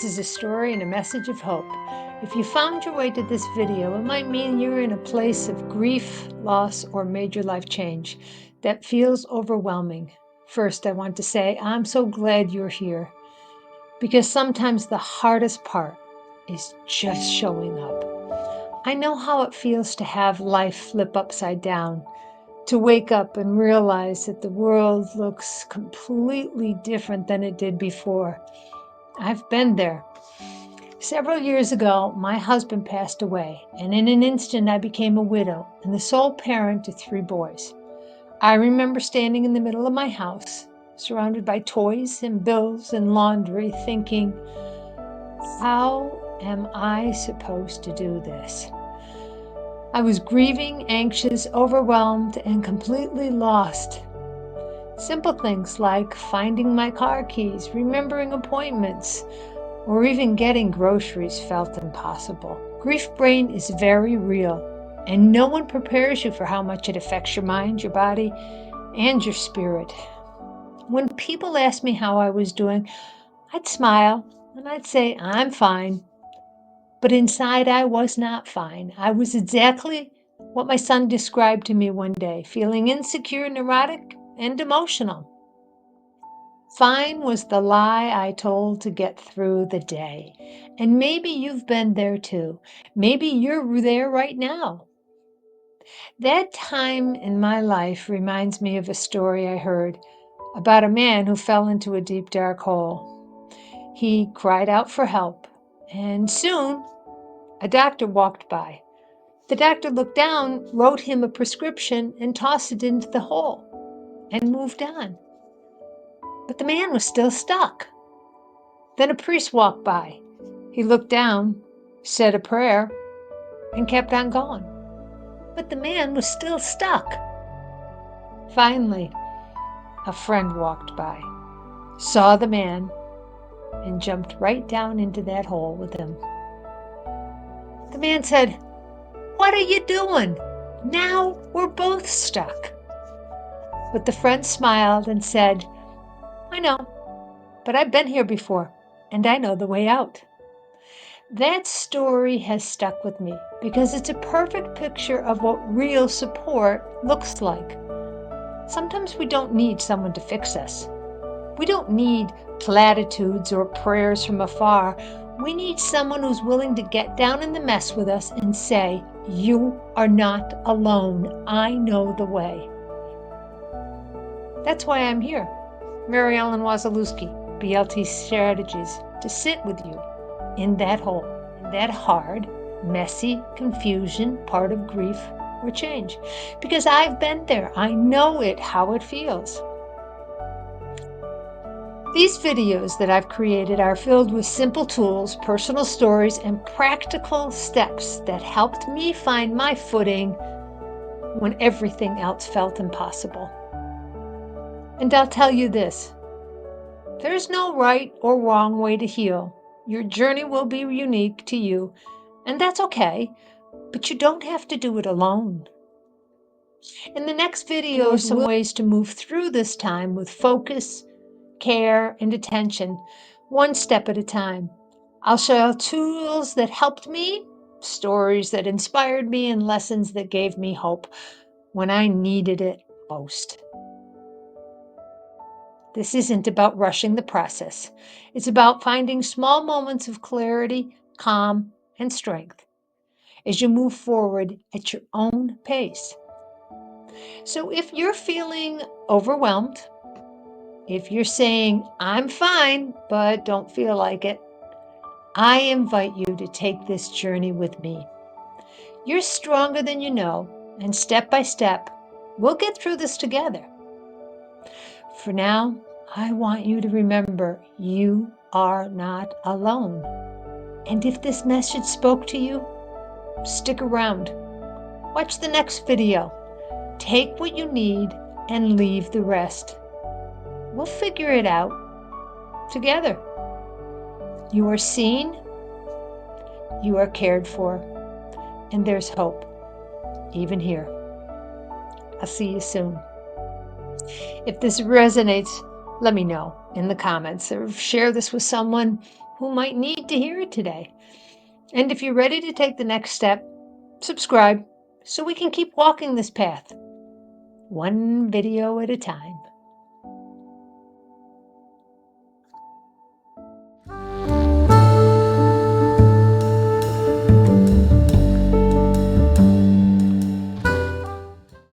This is a story and a message of hope. If you found your way to this video, it might mean you're in a place of grief, loss, or major life change that feels overwhelming. First, I want to say I'm so glad you're here, because sometimes the hardest part is just showing up. I know how it feels to have life flip upside down, to wake up and realize that the world looks completely different than it did before. I've been there. Several years ago, my husband passed away, and in an instant I became a widow and the sole parent to 3 boys. I remember standing in the middle of my house, surrounded by toys and bills and laundry, thinking, how am I supposed to do this? I was grieving, anxious, overwhelmed, and completely lost. Simple things like finding my car keys, remembering appointments, or even getting groceries felt impossible. Grief brain is very real, and no one prepares you for how much it affects your mind, your body, and your spirit. When people asked me how I was doing, I'd smile and I'd say, I'm fine. But inside, I was not fine. I was exactly what my son described to me one day, feeling insecure, neurotic, and emotional. Fine was the lie I told to get through the day. And maybe you've been there too. Maybe you're there right now. That time in my life reminds me of a story I heard about a man who fell into a deep, dark hole. He cried out for help, and soon a doctor walked by. The doctor looked down, wrote him a prescription, and tossed it into the hole and moved on. But the man was still stuck. Then a priest walked by. He looked down, said a prayer, and kept on going. But the man was still stuck. Finally, a friend walked by, saw the man, and jumped right down into that hole with him. The man said, "What are you doing? Now we're both stuck." But the friend smiled and said, "I know, but I've been here before, and I know the way out." That story has stuck with me because it's a perfect picture of what real support looks like. Sometimes we don't need someone to fix us. We don't need platitudes or prayers from afar. We need someone who's willing to get down in the mess with us and say, "You are not alone. I know the way." That's why I'm here, Mary Ellen Wasilewski, BLT Strategies, to sit with you in that hole, in that hard, messy confusion, part of grief or change. Because I've been there. I know how it feels. These videos that I've created are filled with simple tools, personal stories, and practical steps that helped me find my footing when everything else felt impossible. And I'll tell you this, there's no right or wrong way to heal. Your journey will be unique to you, and that's okay, but you don't have to do it alone. In the next video, some ways to move through this time with focus, care, and attention, one step at a time. I'll share tools that helped me, stories that inspired me, and lessons that gave me hope when I needed it most. This isn't about rushing the process. It's about finding small moments of clarity, calm, and strength as you move forward at your own pace. So if you're feeling overwhelmed, if you're saying, "I'm fine, but don't feel like it," I invite you to take this journey with me. You're stronger than you know, and step by step, we'll get through this together. For now, I want you to remember you are not alone. And if this message spoke to you, stick around. Watch the next video. Take what you need and leave the rest. We'll figure it out together. You are seen, you are cared for, and there's hope, even here. I'll see you soon. If this resonates, let me know in the comments or share this with someone who might need to hear it today. And if you're ready to take the next step, subscribe so we can keep walking this path, one video at a time.